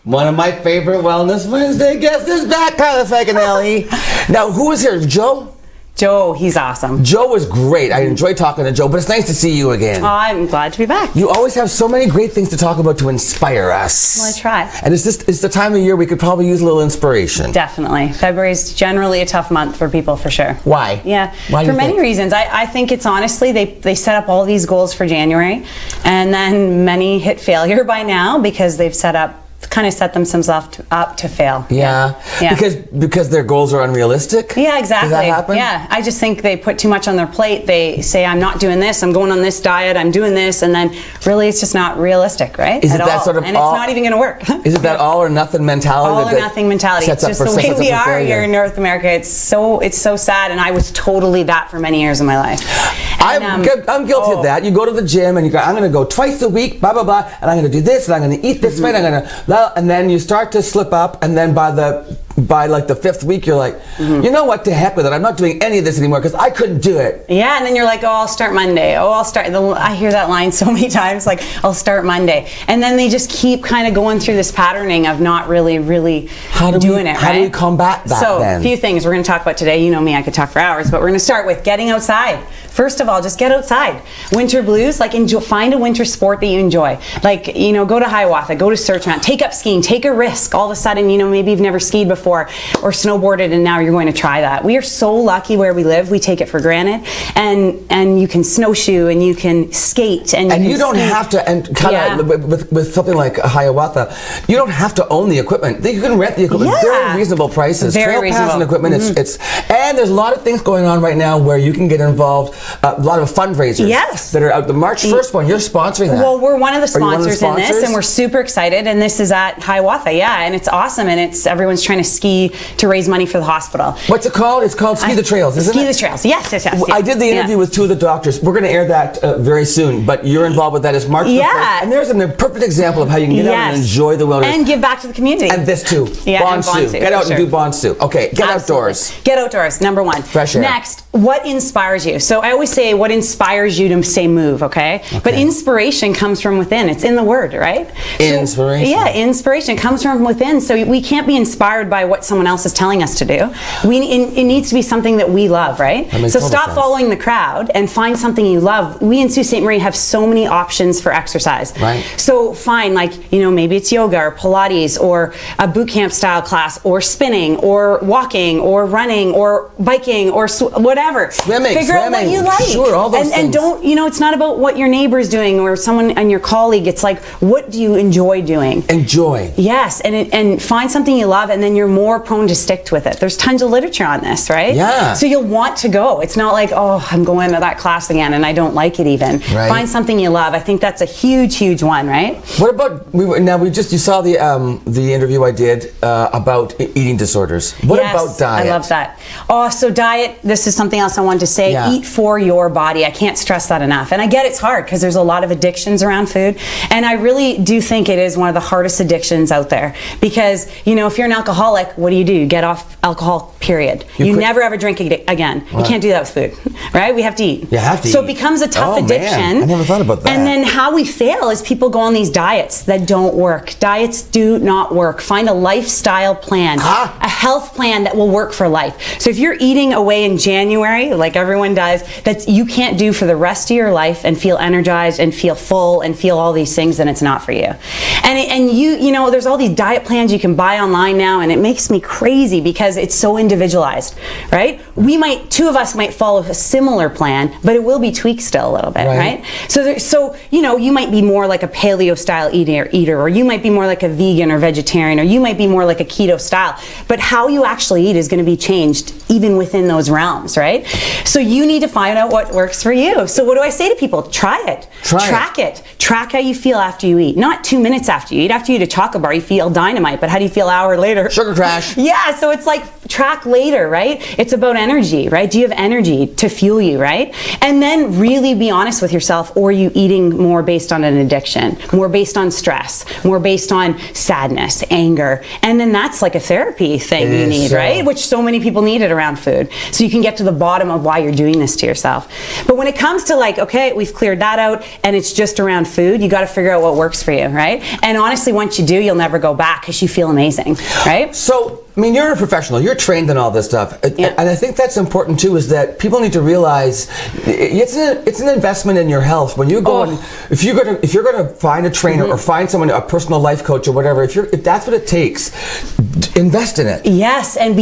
One of my favorite Wellness Wednesday guests is back, Kyla Faganelli. Now, who is here? Joe? Joe, he's awesome. Joe was great. I enjoyed talking to Joe, but it's nice to see you again. I'm glad to be back. You always have so many great things to talk about to inspire us. Well, I try. And it's the time of year we could probably use a little inspiration. Definitely. February is generally a tough month for people, for sure. Why? Yeah, Why for many reasons. I think it's honestly, they set up all these goals for January, and then many hit failure by now because they've kind of set themselves up to fail. Yeah. Because their goals are unrealistic? Yeah, exactly. Does that happen? Yeah, I just think they put too much on their plate. They say, I'm not doing this, I'm going on this diet, I'm doing this, and then really it's just not realistic, right? Is it that sort of and it's not even going to work. Is it that all or nothing mentality? All or nothing mentality. It's just the way we are here in North America. It's so sad, and I was totally that for many years of my life. I'm guilty of that. You go to the gym and you go, I'm going to go twice a week, blah, blah, blah, and I'm going to do this, and I'm going to eat this way, and I'm going to, and then you start to slip up, and then by by like the 5th week, you're like, you know what, to heck with it. I'm not doing any of this anymore because I couldn't do it. Yeah, and then you're like, oh, I'll start Monday. Oh, I'll start. I hear that line so many times, like, I'll start Monday. And then they just keep kind of going through this patterning of not really doing it, right? How do we combat that then? So, a few things we're going to talk about today. You know me, I could talk for hours, but we're going to start with getting outside. First of all, just get outside. Winter blues, like find a winter sport that you enjoy. Like, you know, go to Hiawatha, go to Search Mountain, take up skiing, take a risk. All of a sudden, you know, maybe you've never skied before or snowboarded and now you're going to try that. We are so lucky where we live. We take it for granted. And you can snowshoe and you can skate and you don't have to, and kind of with something like Hiawatha, you don't have to own the equipment. You can rent the equipment. Very reasonable prices. Very Trail reasonable. pass and equipment, and there's a lot of things going on right now where you can get involved. A lot of fundraisers that are out. The March 1st one, you're sponsoring that. Well, we're one of the sponsors in this, sponsors? and we're super excited. And this is at Hiawatha, and it's awesome. And everyone's trying to ski to raise money for the hospital. What's it called? It's called Ski the Trails, isn't it? Ski the Trails, yes. I did the interview with 2 of the doctors. We're going to air that very soon, but you're involved with that. It's March 1st. And there's a perfect example of how you can get out and enjoy the wilderness. And give back to the community. And this too. Bonsu. Get out and do Bonsu. Okay, get outdoors. Get outdoors, number 1. Fresh air. Next, what inspires you? So I always say what inspires you to say move, okay? But inspiration comes from within. It's in the word, right? Inspiration. Inspiration comes from within. So we can't be inspired by what someone else is telling us to do. It needs to be something that we love, right? So stop following the crowd and find something you love. We in Sault Ste. Marie have so many options for exercise. Right. So find, like, you know, maybe it's yoga or Pilates or a boot camp style class or spinning or walking or running or biking or whatever. Swimming. Figure out what you like. Sure, all those things. And don't, you know, it's not about what your neighbor's doing or someone and your colleague. It's like, what do you enjoy doing? Enjoy. Yes, and find something you love, and then you're more prone to stick with it. There's tons of literature on this, right? Yeah. So you'll want to go. It's not like, oh, I'm going to that class again and I don't like it even. Right. Find something you love. I think that's a huge one, right? What about you saw the interview I did about eating disorders. What about diet? I love that. Oh, so diet, this is something else I wanted to say. Eat for your body. I can't stress that enough. And I get it's hard because there's a lot of addictions around food. And I really do think it is one of the hardest addictions out there. Because, you know, if you're an alcoholic, what do? You get off alcohol, period. You never ever drink again. You can't do that with food, right? We have to eat. You have to eat. So it becomes a tough addiction. Man. I never thought about that. And then how we fail is people go on these diets that don't work. Diets do not work. Find a lifestyle plan, a health plan that will work for life. So if you're eating away in January, like everyone does, that you can't do for the rest of your life and feel energized and feel full and feel all these things, then it's not for you. And you know, there's all these diet plans you can buy online now, and it makes me crazy because it's so individualized, right? Two of us might follow a similar plan, but it will be tweaked still a little bit, right? So you know, you might be more like a paleo style eater, or you might be more like a vegan or vegetarian, or you might be more like a keto style. But how you actually eat is going to be changed even within those realms, right? So you need to find out what works for you. So what do I say to people? Try it. Track it. Track how you feel after you eat. Not 2 minutes after you eat. After you eat a chocolate bar, you feel dynamite, but how do you feel an hour later? Sugar crash. Yeah, so it's like track later, right? It's about energy, right? Do you have energy to fuel you, right? And then really be honest with yourself, or are you eating more based on an addiction, more based on stress, more based on sadness, anger? And then that's like a therapy thing you need, right? Which so many people need it around food. So you can get to the bottom of why you're doing this to yourself. But when it comes to like, okay, we've cleared that out and it's just around food, you got to figure out what works for you, right? And honestly, once you do, you'll never go back because you feel amazing, right? So, I mean, you're a professional. You're trained in all this stuff, and I think that's important too. Is that people need to realize it's an investment in your health. When you go if you're going to find a trainer or find someone, a personal life coach or whatever, if that's what it takes, invest in it. Yes, and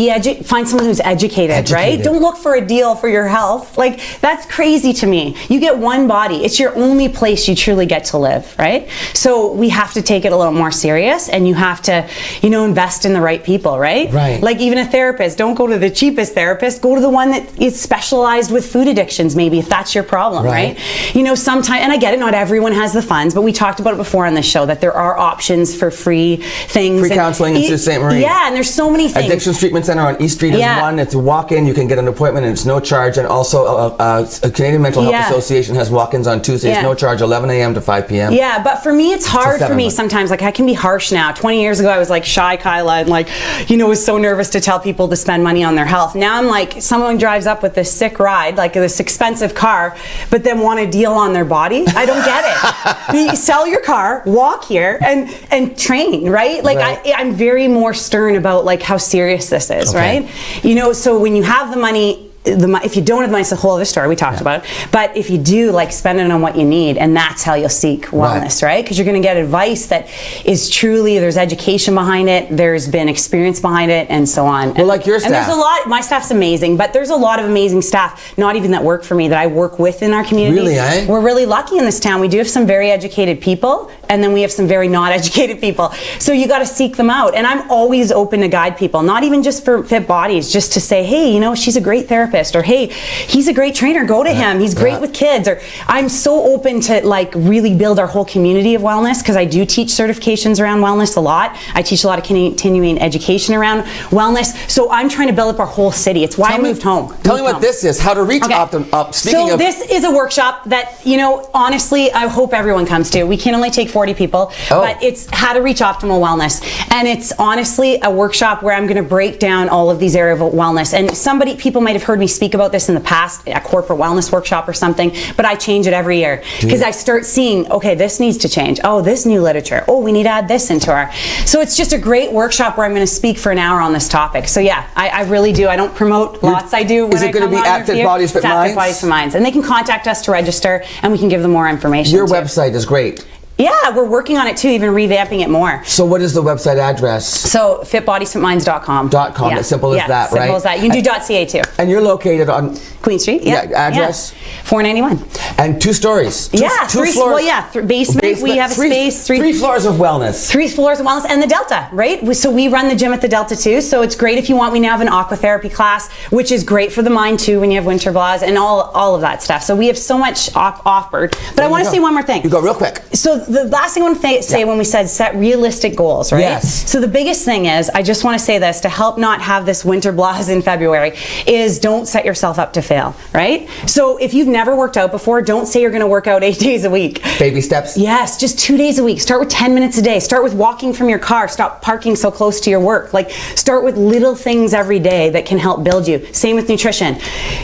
find someone who's educated, right? Don't look for a deal for your health. Like, that's crazy to me. You get one body. It's your only place you truly get to live, right? So we have to take it a little more serious, and you have to, you know, invest in the right people, right? Right. Like even a therapist, don't go to the cheapest therapist, go to the one that is specialized with food addictions, maybe, if that's your problem, right? You know, sometimes, and I get it, not everyone has the funds, but we talked about it before on this show, that there are options for free things. Free counseling in Sault Ste. Marie. Yeah, and there's so many things. Addictions Treatment Center on East Street is one. It's a walk-in, you can get an appointment and it's no charge, and also a Canadian Mental Health Association has walk-ins on Tuesdays, no charge, 11 a.m. to 5 p.m. Yeah, but for me, it's hard for me sometimes. Like, I can be harsh now. 20 years ago, I was like shy Kyla and like, you know, was so nervous to tell people to spend money on their health. Now I'm like, someone drives up with this sick ride, like this expensive car, but then want a deal on their body. I don't get it. You sell your car, walk here, and train, right? Like I'm very more stern about like how serious this is, right? You know, so when you have the money, if you don't have the money, it's a whole other story we talked about. But if you do, like, spend it on what you need, and that's how you'll seek wellness, right? Because you're going to get advice that is truly, there's education behind it, there's been experience behind it, and so on. Well, like your staff. And there's a lot, my staff's amazing, but there's a lot of amazing staff, not even that work for me, that I work with in our community. Really, eh? We're really lucky in this town. We do have some very educated people, and then we have some very not educated people. So you got to seek them out. And I'm always open to guide people, not even just for fit bodies, just to say, hey, you know, she's a great therapist, or hey, he's a great trainer, go to him, he's great with kids. Or I'm so open to like really build our whole community of wellness, because I do teach certifications around wellness a lot. I teach a lot of continuing education around wellness. So I'm trying to build up our whole city. It's why I moved home. Tell me what this is, how to reach So this is a workshop that, you know, honestly, I hope everyone comes to. We can only take 40 people, but it's how to reach optimal wellness. And it's honestly a workshop where I'm going to break down all of these areas of wellness. And people might have heard me speak about this in the past, a corporate wellness workshop or something, but I change it every year because I start seeing, okay, this needs to change. Oh, this new literature. Oh, we need to add this into our. So it's just a great workshop where I'm going to speak for an hour on this topic. So yeah, I really do. I don't promote lots. I do. Is it going to be at Fit Bodies, Fit Minds? Fit Bodies, Fit Minds. And they can contact us to register, and we can give them more information. Your website is great. Yeah, we're working on it too, even revamping it more. So what is the website address? So fitbodiesfitminds.com. .com, as simple as that, right? Simple as that. You can do .ca too. And you're located on Queen Street. Address? 491. And 2 stories. Two floors. Well, yeah, basement. We have a space. 3 floors of wellness. 3 floors of wellness, and the Delta, right? So we run the gym at the Delta too. So it's great if you want. We now have an aqua therapy class, which is great for the mind too when you have winter blahs and all of that stuff. So we have so much offered. But I want to say one more thing. You go real quick. So the last thing I want to say when we said set realistic goals, right? Yes. So the biggest thing is, I just want to say this to help not have this winter blahs in February, is don't set yourself up to fail, right? So if you've never worked out before, don't say you're going to work out 8 days a week. Baby steps? Yes, just 2 days a week. Start with 10 minutes a day. Start with walking from your car. Stop parking so close to your work. Like, start with little things every day that can help build you. Same with nutrition.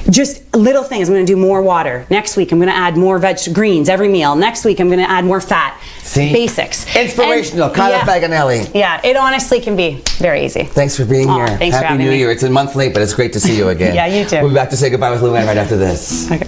Just little things. I'm going to do more water. Next week, I'm going to add more greens every meal. Next week, I'm going to add more fat. See? Basics. Inspirational. Kyla Faganelli. Yeah, it honestly can be very easy. Thanks for being here. Thanks for Happy having New me. Year. It's a month late, but it's great to see you again. Yeah, you too. We'll be back to say goodbye with Luann right after this. Okay.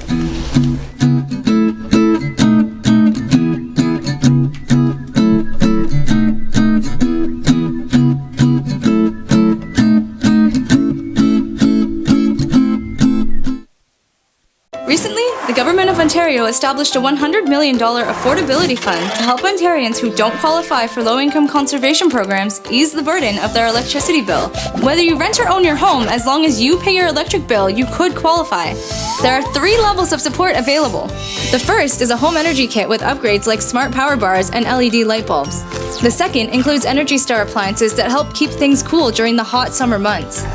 Recently, the Government of Ontario established a $100 million affordability fund to help Ontarians who don't qualify for low-income conservation programs ease the burden of their electricity bill. Whether you rent or own your home, as long as you pay your electric bill, you could qualify. There are 3 levels of support available. The first is a home energy kit with upgrades like smart power bars and LED light bulbs. The second includes Energy Star appliances that help keep things cool during the hot summer months.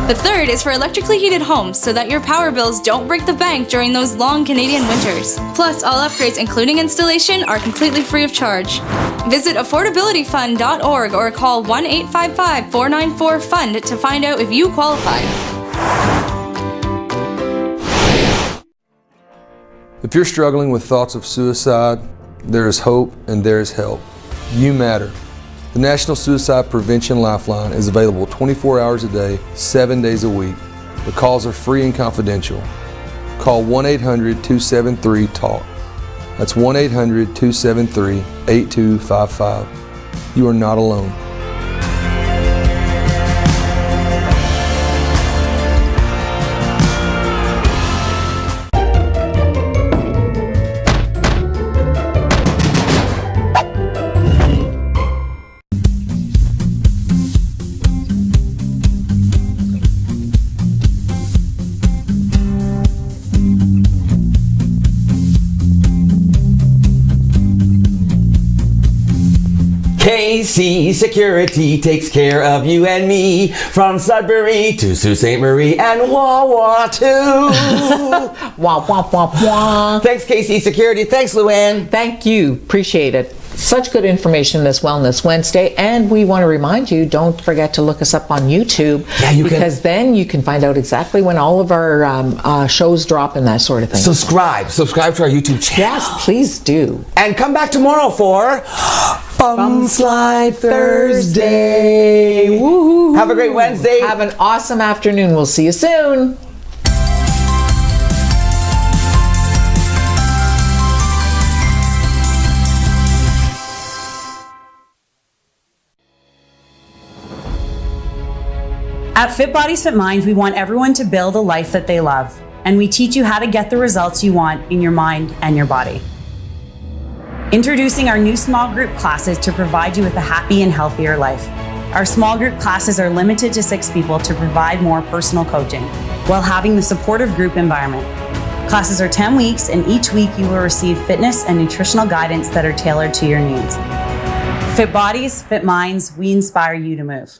The third is for electrically heated homes so that your power bills don't break the bank during those long Canadian winters. Plus, all upgrades, including installation, are completely free of charge. Visit affordabilityfund.org or call 1-855-494-FUND to find out if you qualify. If you're struggling with thoughts of suicide, there is hope and there is help. You matter. The National Suicide Prevention Lifeline is available 24 hours a day, 7 days a week. The calls are free and confidential. Call 1-800-273-TALK. That's 1-800-273-8255. You are not alone. KC Security takes care of you and me, from Sudbury to Sault Ste. Marie and Wawa too. Wah, wah, wah, wah. Thanks, KC Security. Thanks, Luann. Thank you. Appreciate it. such good information this Wellness Wednesday, and we want to remind you, don't forget to look us up on YouTube, because then you can find out exactly when all of our shows drop and that sort of thing. Subscribe to our YouTube channel. Yes, please do. And come back tomorrow for Bum Slide Thursday. Woo-hoo. Have a great Wednesday. Have an awesome afternoon. We'll see you soon. At Fit Bodies, Fit Minds, we want everyone to build a life that they love, and we teach you how to get the results you want in your mind and your body. Introducing our new small group classes to provide you with a happy and healthier life. Our small group classes are limited to 6 people to provide more personal coaching, while having the supportive group environment. Classes are 10 weeks, and each week you will receive fitness and nutritional guidance that are tailored to your needs. Fit Bodies, Fit Minds, we inspire you to move.